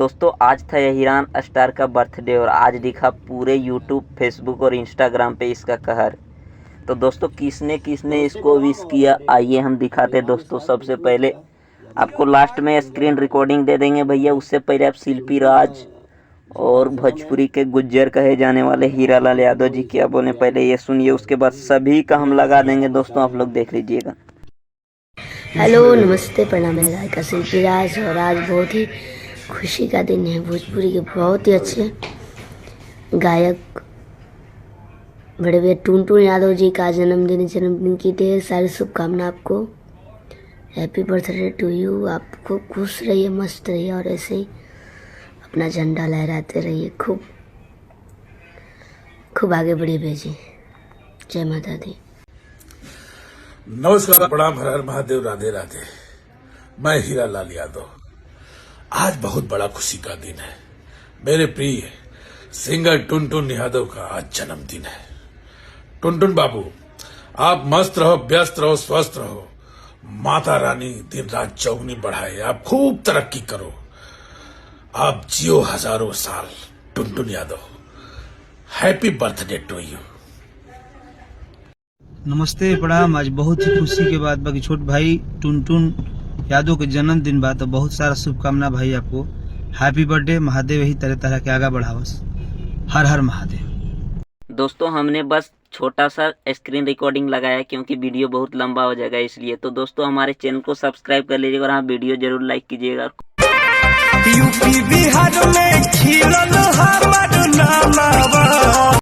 दोस्तों आज था यहीरान स्टार का बर्थडे और आज दिखा पूरे यूट्यूब, फेसबुक और इंस्टाग्राम पे इसका कहर। तो दोस्तों किसने किसने इसको विश किया आइए हम दिखाते हैं। दोस्तों सबसे पहले आपको लास्ट में स्क्रीन रिकॉर्डिंग दे देंगे भैया, उससे पहले आप शिल्पी राज और भोजपुरी के गुज्जर कहे जाने वाले हीरालाल यादव जी क्या बोले पहले ये सुनिए, उसके बाद सभी का हम लगा देंगे। दोस्तों आप लोग देख लीजिएगा। हेलो नमस्ते प्रणाम, मैं गायिका शिल्पी राज और आज बहुत ही खुशी का दिन है। भोजपुरी के बहुत ही अच्छे गायक बड़े भैया टुनटुन यादव जी का जन्मदिन की ढेर सारी शुभकामना आपको। Happy birthday to you. आप खूब खुश रहिए, मस्त रहिए और ऐसे ही अपना झंडा लहराते रहिए। खूब खूब आगे बढ़िए भेजिए। जय माता दी। नमस्कार, प्रणाम, हर हर महादेव, राधे राधे। मैं हीरालाल यादव। आज बहुत बड़ा खुशी का दिन है। मेरे प्रिय सिंगर टुनटुन यादव का आज जन्मदिन है। टुनटुन बाबू, आप मस्त रहो, व्यस्त रहो, स्वस्थ रहो। माता रानी दिन रात चौगुनी बढ़ाए, आप खूब तरक्की करो, आप जियो हजारों साल। Tuntun Yadav, happy birthday to you. नमस्ते प्रणाम। आज बहुत ही खुशी के बाद बाकी छोट भाई टुनटुन यादव के जन्मदिन बा, तो बहुत सारा शुभकामना भाई आपको। Happy birthday. महादेव यही तरह तरह के आगा बढ़ावस। हर हर महादेव। दोस्तों हमने बस छोटा सा स्क्रीन रिकॉर्डिंग लगाया क्योंकि वीडियो बहुत लंबा हो जाएगा इसलिए। तो दोस्तों हमारे चैनल को सब्सक्राइब कर लीजिएगा और हाँ वीडियो जरूर लाइक कीजिएगा। यूपी बिहार में